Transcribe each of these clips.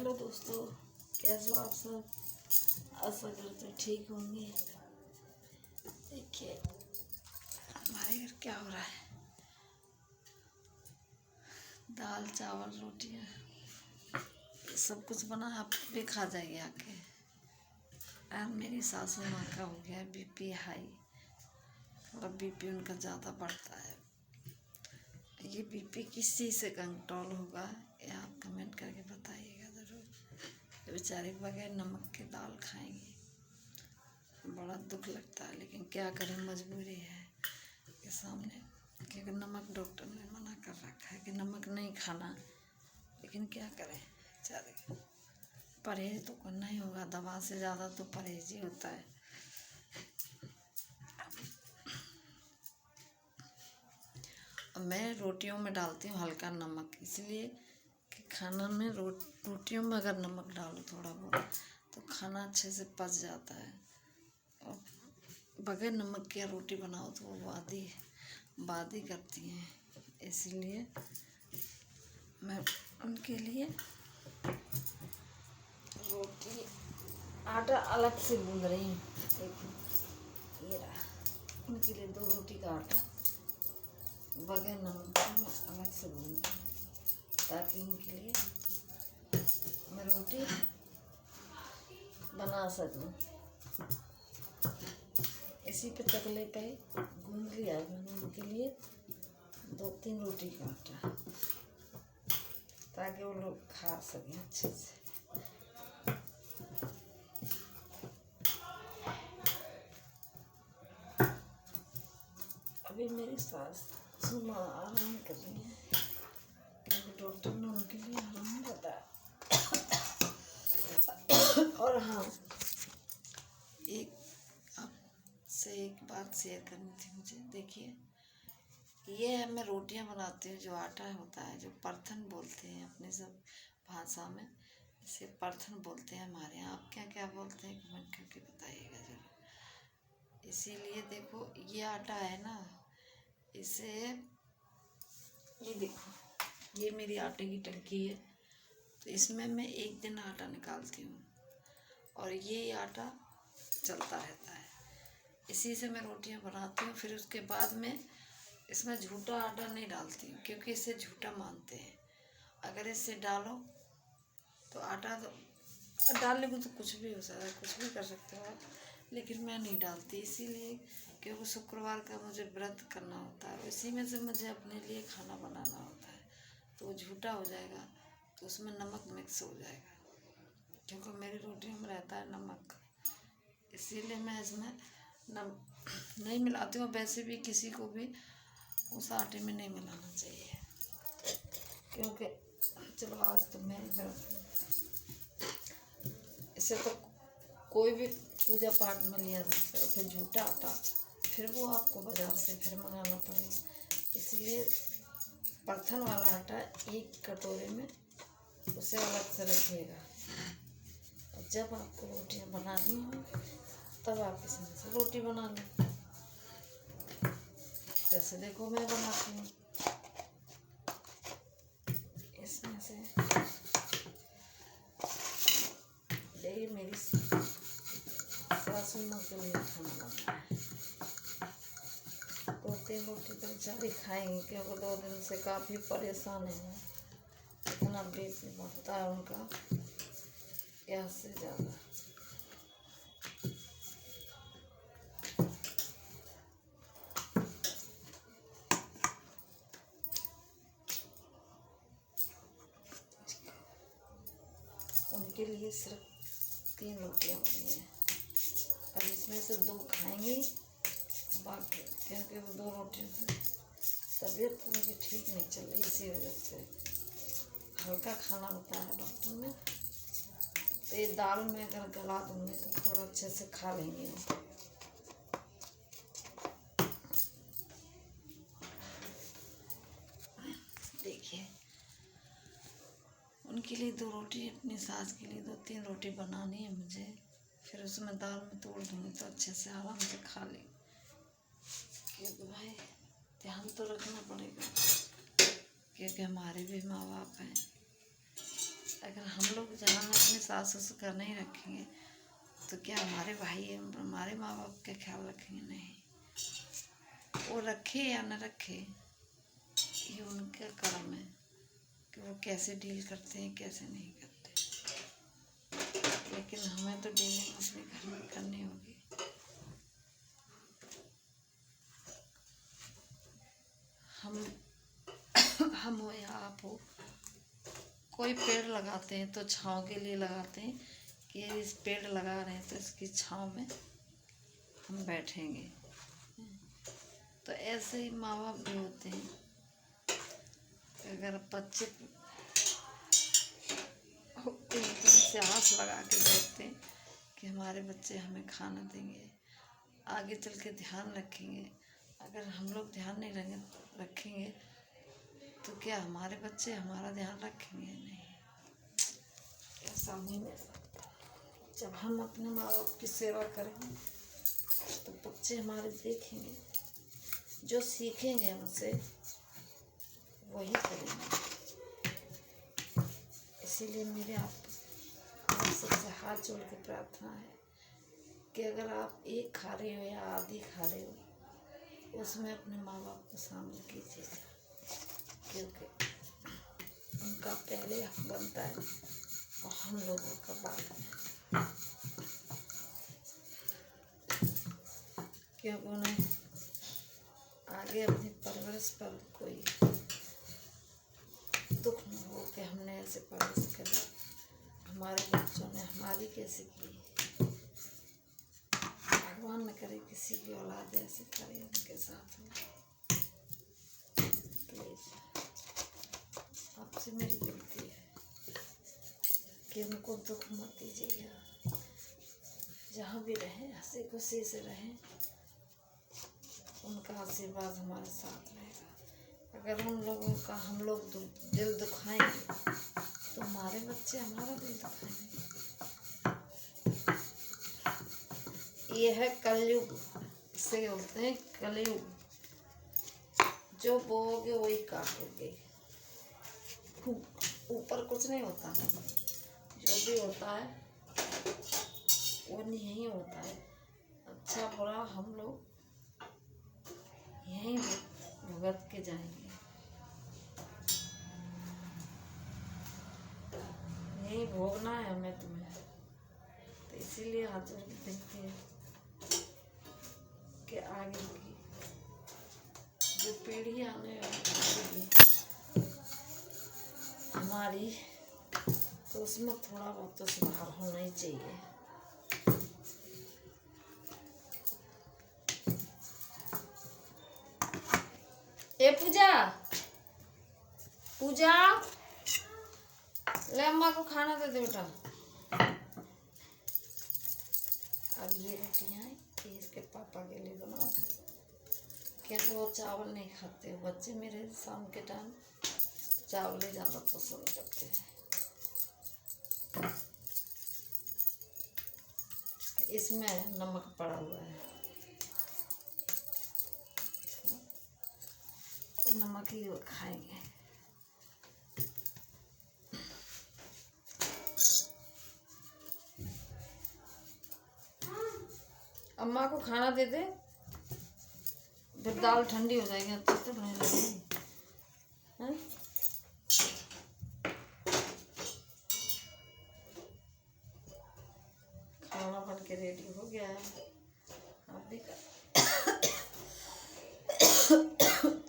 Hello दोस्तों, कैसे हो आप सब। आशा करते ठीक होंगे। देखिए हमारे घर क्या हो रहा है। दाल चावल रोटियाँ सब कुछ बना, आप भी खा जाइए आके। यार मेरी सासू माँ का हो गया बीपी हाई, थोड़ा बीपी उनका ज़्यादा बढ़ता है। ये बीपी किस चीज़ से कंट्रोल होगा ये आप कमेंट करके बताइएगा ज़रूर। बेचारे बगैर नमक के दाल खाएंगे, बड़ा दुख लगता है, लेकिन क्या करें, मजबूरी है के सामने। क्योंकि नमक डॉक्टर ने मना कर रखा है कि नमक नहीं खाना, लेकिन क्या करें बेचारे। परहेज तो करना ही होगा, दवा से ज़्यादा तो परहेज ही होता है। मैं रोटियों में डालती हूँ हल्का नमक, इसलिए कि खाना में रोटियों में अगर नमक डालो थोड़ा बहुत तो खाना अच्छे से पच जाता है। और बगैर नमक के रोटी बनाओ तो वो वादी करती हैं। इसलिए मैं उनके लिए रोटी आटा अलग से गूंद रही हूँ। देखो ये रहा, उनके लिए 2 रोटी का आटा बगैर नमक के मैं अलग से गूंद रही हूँ, ताकि उनके लिए मैं रोटी बना सकूँ। इसी पे तकले पे गूंद लिया मैंने उनके लिए 2-3 रोटी का आटा, ताकि वो लोग खा सकें अच्छे से। अभी मेरी सासू माँ आराम कर रही है, क्योंकि डॉक्टर ने उनके लिए आराम बताया। और हाँ, आपसे एक बात शेयर करनी थी मुझे। देखिए ये मैं रोटियां बनाती हूँ, जो आटा होता है, जो परथन बोलते हैं अपने सब भाषा में, इसे परथन बोलते हैं हमारे यहाँ। आप क्या क्या बोलते हैं कमेंट करके बताइएगा जरूर। इसीलिए देखो ये आटा है ना, इसे ये देखो, ये मेरी आटे की टंकी है, तो इसमें मैं एक दिन आटा निकालती हूँ और ये आटा चलता रहता है। इसी से मैं रोटियां बनाती हूँ। फिर उसके बाद में इसमें झूठा आटा नहीं डालती हूँ, क्योंकि इसे झूठा मानते हैं। अगर इसे डालो तो आटा तो डालने को तो कुछ भी हो सकता है, कुछ भी कर सकते हो आप, लेकिन मैं नहीं डालती। इसीलिए क्योंकि शुक्रवार का मुझे व्रत करना होता है, इसी में से मुझे अपने लिए खाना बनाना होता है, तो वो झूठा हो जाएगा, तो उसमें नमक मिक्स हो जाएगा, क्योंकि मेरी रोटियों में रहता है नमक। इसीलिए मैं इसमें नहीं मिलाती हूँ। वैसे भी किसी को भी उस आटे में नहीं मिलाना चाहिए, क्योंकि चलो आज तो मैं इसे तो कोई भी पूजा पाठ में लिया जाता है। फिर झूठा आटा, फिर वो आपको बाजार से फिर मंगाना पड़ेगा। इसलिए परथन वाला आटा एक कटोरे में उसे अलग से रखिएगा, और जब आपको रोटियां बनानी हो तब आप इसमें से रोटी बना लें। जैसे देखो मैं बनाती हूँ, इसमें से यही मेरी सासू माँ के लिए खाना बना है। 2-3 रोटी तो बेचारी खाएंगी, क्योंकि 2 दिन से काफ़ी परेशान है। इतना बीपी बढ़ता है उनका, या से ज़्यादा। उनके लिए सिर्फ 3 रोटियां बनी हैं, अब इसमें से 2 खाएंगी बाकी, क्योंकि वो 2 रोटियों से तबीयत उनकी ठीक नहीं चल रही। इसी वजह से हल्का खाना बताया है डॉक्टर ने, तो ये दाल में अगर गला दूँगी तो थोड़ा अच्छे से खा लेंगे। देखिए उनके लिए 2 रोटी, अपनी सास के लिए 2-3 रोटी बनानी है मुझे। फिर उसमें दाल में तोड़ दूँगी तो अच्छे से आराम से खा लेंगे, क्योंकि भाई ध्यान तो रखना पड़ेगा, क्योंकि हमारे भी माँ बाप हैं। अगर हम लोग जहाँ अपने सास ससुर का नहीं रखेंगे तो क्या हमारे भाई हमारे माँ बाप का ख्याल रखेंगे? नहीं। वो रखे या न रखे, ये उनका कर्म है कि वो कैसे डील करते हैं कैसे नहीं करते। लेकिन हमें तो डीलिंग अपने घर में करनी होगी। हम हो या आप हो, कोई पेड़ लगाते हैं तो छांव के लिए लगाते हैं कि इस पेड़ लगा रहे हैं तो इसकी छांव में हम बैठेंगे। तो ऐसे ही माँ बाप भी होते हैं। अगर बच्चे एकदम से आस लगा के बैठते हैं कि हमारे बच्चे हमें खाना देंगे, आगे चल के ध्यान रखेंगे, अगर हम लोग ध्यान नहीं रखेंगे तो क्या हमारे बच्चे हमारा ध्यान रखेंगे? नहीं। ऐसा नहीं है। जब हम अपने माँ बाप की सेवा करेंगे तो बच्चे हमारे देखेंगे, जो सीखेंगे हमसे वही करेंगे। इसीलिए मेरे आप सबसे हाथ जोड़ के प्रार्थना है कि अगर आप एक खा रहे हो या आधी खा रहे हो, उसमें अपने माँ बाप को शामिल कीजिएगा, क्योंकि उनका पहले हक बनता है और हम लोगों का बाद में। क्योंकि उन्हें आगे अपनी परवरिश पर कोई दुख न हो कि हमने ऐसे परवरिश करी, हमारे बच्चों ने हमारी कैसे की। भगवान न करे किसी की औलाद ऐसे करे उनके साथ में। प्लीज आपसे मेरी विनती है कि उनको दुख मत दीजिएगा। जहाँ भी रहें हंसी खुशी से रहें, उनका आशीर्वाद हमारे साथ रहेगा। अगर उन लोगों का हम लोग दिल दुखाएंगे तो हमारे बच्चे हमारा दिल दुखाएंगे। ये है कलयुग, इसे बोलते हैं कलयुग। जो बोओगे वही काटोगे। ऊपर कुछ नहीं होता, जो भी होता है वो नहीं होता है। अच्छा बुरा हम लोग यहीं भुगत के जाएंगे, यही भोगना है हमें तुम्हें। तो इसीलिए हाथ जोड़ के विनती है कि आगे की जो पीढ़ी आने वाली हमारी, तो उसमें थोड़ा बहुत तो सुधार होना ही चाहिए। ए पूजा, पूजा ले अम्मा को खाना दे दे बेटा। अब ये रोटियाँ ये इसके पापा के लिए बनाओ, क्योंकि वो चावल नहीं खाते। बच्चे मेरे शाम के टाइम चावल ही ज़्यादा पसंद करते हैं। इसमें नमक पड़ा हुआ है, नमक ही वो खाएंगे। अम्मा को खाना दे दे, फिर दाल ठंडी हो जाएगी तो नहीं लगेगी। खाना बन के रेडी हो गया है, आप भी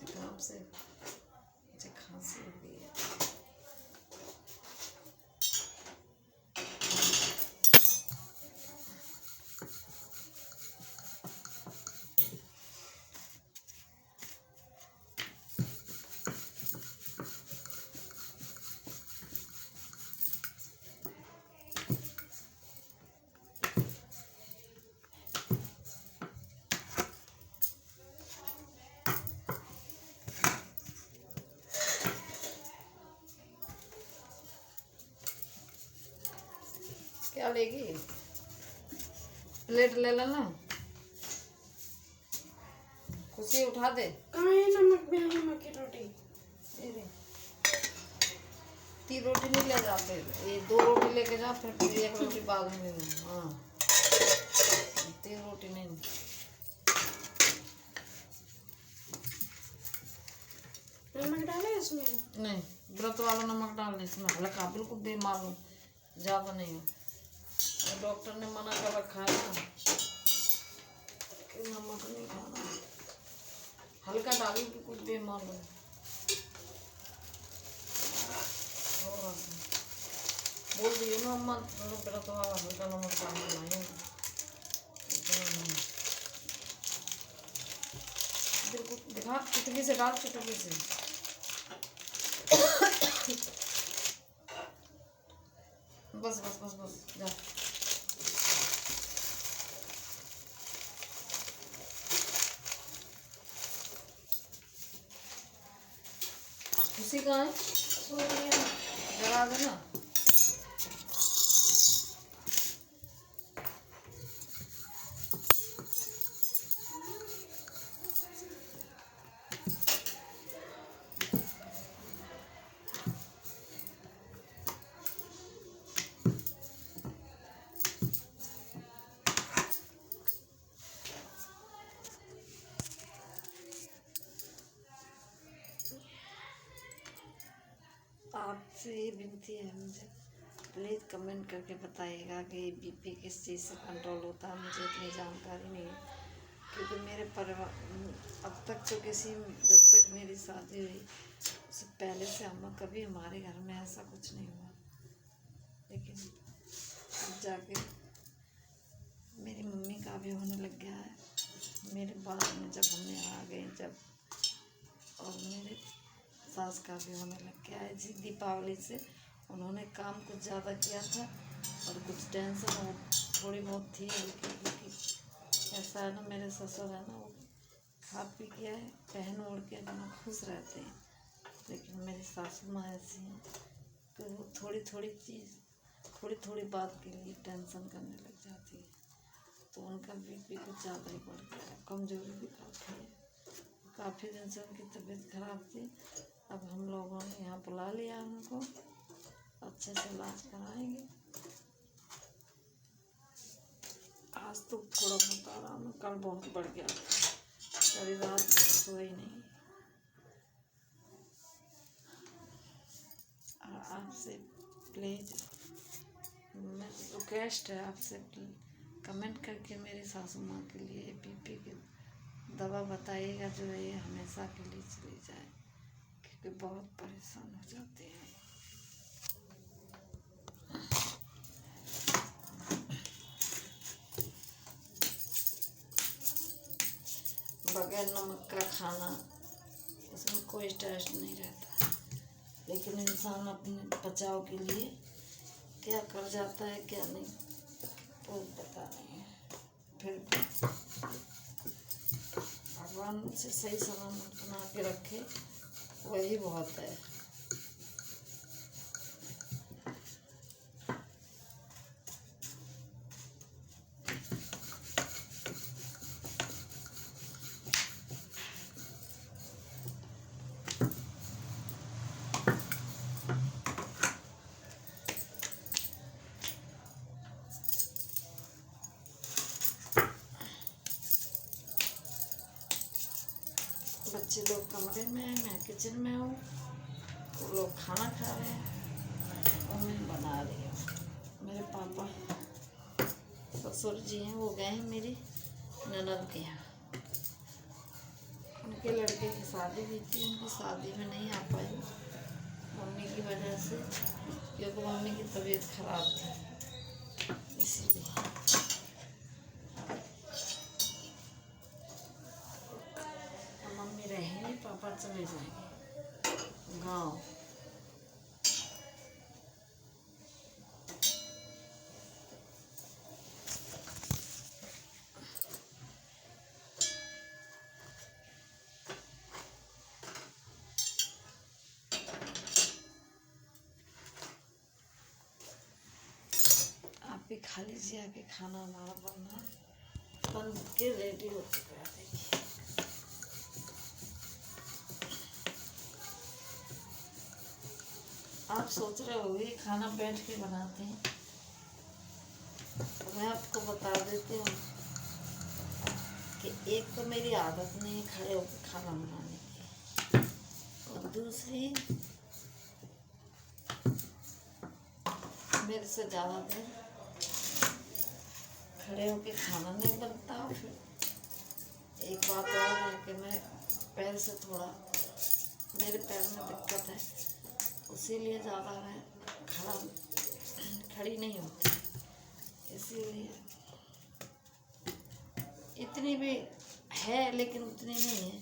काम से मुझे खांसी हो गई है। क्या लेगी? प्लेट ले लेना, खुशी उठा दे। कहाँ है नमक? बिना नमक की रोटी। तीन रोटी नहीं ले जाते, ये 2 रोटी लेके जा, फिर 1 रोटी बाद में ले लो। हाँ 3 रोटी नहीं। नमक डाले इसमें? नहीं, व्रत वाला नमक डालने इसमें हल्का, बिल्कुल बेमालूम, ज़्यादा नहीं हो। डॉक्टर ने मना कर रखा है ना कि नमक नहीं खाना, हल्का डाली, बिल्कुल बेमालूम। बोल दिए ना अम्मा, व्रत वाला हल्का नमक डालना नहीं, बिल्कुल दिखा, चुटकी से डाल, चुटकी से। बस बस बस बस जा। खुशी कहाँ है? जरा देना। आपसे ये विनती है मुझे, प्लीज़ कमेंट करके बताइएगा कि बीपी किस चीज़ से कंट्रोल होता है। मुझे इतनी जानकारी नहीं है, क्योंकि मेरे परिवार अब तक तो जब तक मेरी शादी हुई उससे पहले से अम्मा कभी हमारे घर में ऐसा कुछ नहीं हुआ, लेकिन अब जाके मेरी मम्मी का भी होने लग गया है। मेरे बाद में जब हमने आ गए, जब और मेरे सास का भी होने लग गया है जी। दीपावली से उन्होंने काम कुछ ज़्यादा किया था और कुछ टेंशन वो थोड़ी बहुत थी हल्की हल्की। ऐसा है ना, मेरे ससुर है ना, वो खा पी के है, पहन ओढ़ के अपना खुश रहते हैं, लेकिन मेरी सासू माँ ऐसी हैं कि वो थोड़ी थोड़ी चीज़, थोड़ी थोड़ी बात के लिए टेंशन करने लग जाती है, तो उनका बीपी कुछ ज़्यादा ही बढ़ गया है। कमजोरी भी काफ़ी दिन से उनकी तबीयत खराब थी। अब हम लोगों ने यहाँ बुला लिया उनको, अच्छे से इलाज कराएंगे। आज तो थोड़ा बहुत आराम है, कल बहुत बढ़ गया, सारी रात सोई नहीं। आपसे प्लीज़ मैं रिक्वेस्ट है आपसे, कमेंट करके मेरी सासू माँ के लिए बीपी की दवा बताइएगा, जो ये हमेशा के लिए चली जाए, क्योंकि बहुत परेशान हो जाते हैं। बगैर नमक का खाना, उसमें कोई टेस्ट नहीं रहता, लेकिन इंसान अपने बचाव के लिए क्या कर जाता है क्या नहीं, कोई पता नहीं है। फिर भगवान से सही सलामत बना के रखे, वही बहुत है। बच्चे लोग कमरे में हैं, मैं किचन में हूँ, वो लोग खाना खा रहे हैं और मैं बना रही हूँ। मेरे पापा ससुर जी हैं, वो गए हैं मेरी ननद के यहाँ, उनके लड़के की शादी हुई थी, उनकी शादी में नहीं आ पाई मम्मी की वजह से, क्योंकि मम्मी की तबीयत खराब थी, इसीलिए। मम्मी रहेंगी, पापा चले जाएंगे गाँव। आप भी खा लीजिए, आके खाना हमारा बन के रेडी हो चुका है, देखिए। आप सोच रहे होंगे खाना बैठ के बनाते हैं, तो मैं आपको बता देती हूँ कि एक तो मेरी आदत नहीं है खड़े होकर खाना बनाने की, और दूसरी मेरे से ज़्यादा देर खड़े होकर खाना नहीं बनता। फिर एक बात और है कि मैं पैर से थोड़ा, मेरे पैर में दिक्कत है, इसीलिए ज़्यादा मैं खड़ी नहीं होती। इसीलिए इतनी भी है लेकिन उतनी नहीं है,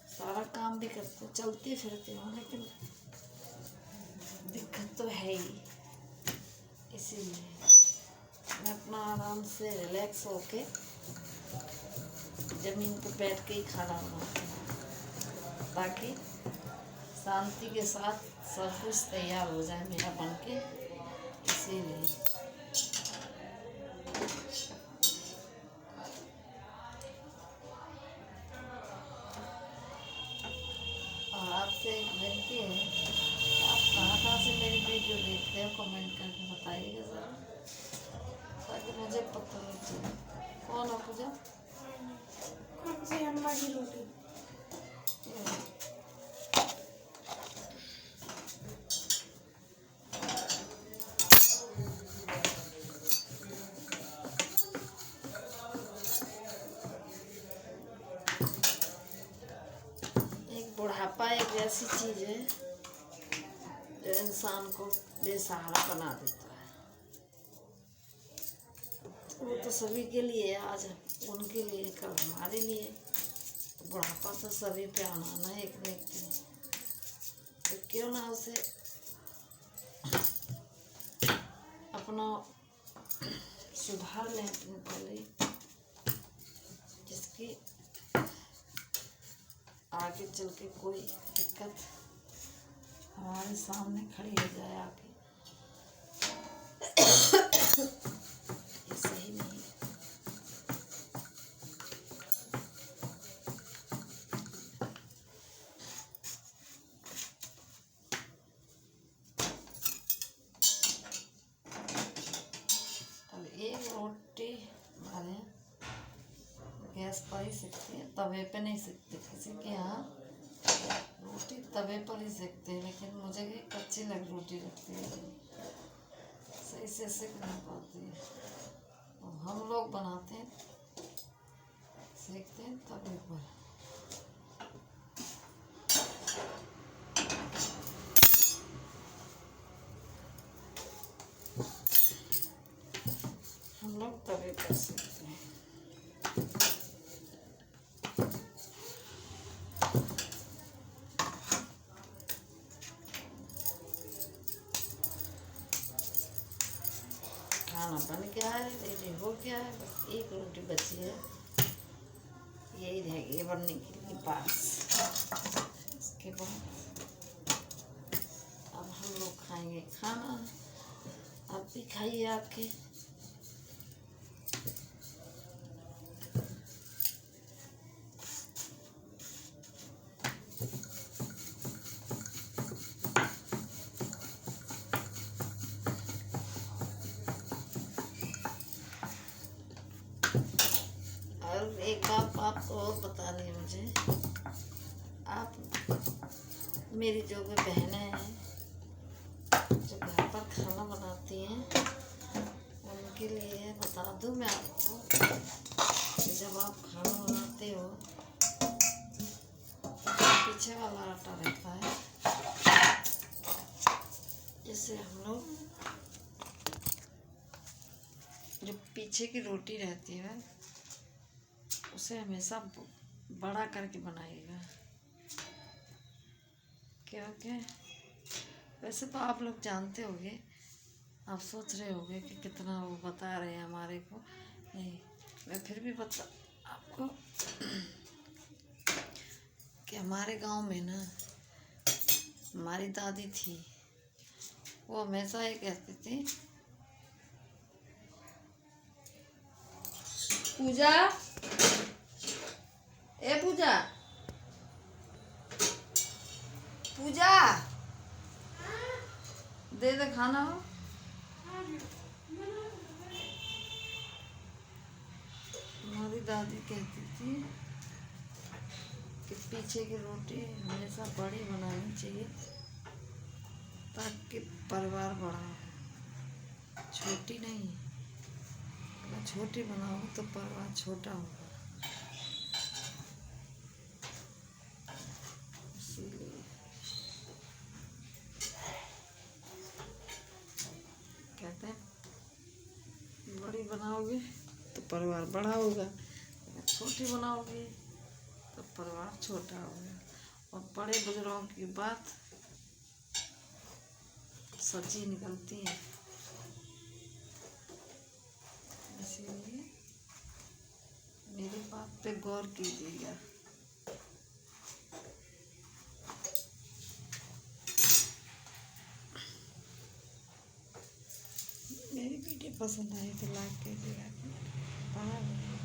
सारा काम भी करते चलती फिरती हूँ, लेकिन दिक्कत तो है ही। इसीलिए मैं अपना आराम से रिलैक्स होके ज़मीन पर बैठ के ही खाना बनाती हूँ, ताकि शांति के साथ सब कुछ तैयार हो जाए मेरा बन के। इसीलिए और आपसे एक विनती है कि आप कहाँ से मेरी वीडियो देखते हो, कमेंट करके बताइएगा ज़रा, ताकि मुझे पता लग जाए। कौन हो पूजा? कौन सी अम्मा की रोटी? बुढ़ापा एक ऐसी चीज़ है जो इंसान को बेसहारा बना देता है। वो तो सभी के लिए, आज उनके लिए, कल हमारे लिए। तो बुढ़ापा तो सभी पे आना ना एक न एक दिन, तो क्यों ना उसे अपना सुधार लें अपने पहले, जिसकी आगे चल के कोई दिक्कत हमारे सामने खड़ी हो जाए आके, ये सही नहीं है। अब एक रोटी हमारे गैस पर ही सेकते हैं, तवे पे नहीं सेकते। किसी के यहाँ रोटी तवे पर ही सेकते हैं, लेकिन मुझे कच्ची रोटी लगती है, सही से सेक नहीं पाती है। तो हम लोग बनाते हैं, सेकते हैं तवे पर। हम लोग तवे पर सेकते हैं। खाना बन गया है, रेडी हो गया है, बस एक रोटी बची है, यही रहेगी बनने के लिए पास। उसके बाद अब हम लोग खाएंगे खाना। आप भी खाइए आके। और एक बात आपको और बतानी है मुझे, आप मेरी जो भी बहनें हैं जो घर पर खाना बनाती हैं, उनके लिए बता दूं मैं आपको कि जब आप खाना बनाते हो तो पीछे वाला आटा रहता है, जिससे हम लोग जो पीछे की रोटी रहती है उसे हमेशा बड़ा करके बनाइएगा, क्योंकि वैसे तो आप लोग जानते होंगे, आप सोच रहे होंगे कि कितना वो बता रहे हैं हमारे को। नहीं, मैं फिर भी बता आपको कि हमारे गांव में ना हमारी दादी थी, वो हमेशा ये कहती थी, पूजा, ए पूजा, पूजा, दे दे खाना हो। हमारी दादी कहती थी कि पीछे की रोटी हमेशा बड़ी बनानी चाहिए ताकि परिवार बड़ा हो, छोटी नहीं। अगर छोटी बनाओगे तो परिवार छोटा होगा। इसीलिए कहते हैं बड़ी बनाओगे तो परिवार बड़ा होगा, अगर छोटी बनाओगे तो परिवार छोटा होगा। और बड़े बुजुर्गों की बात सच्ची निकलती है। इसीलिए मेरी बात पे गौर कीजिएगा। मेरी वीडियो पसंद आई तो लाइक कीजिएगा। बाय।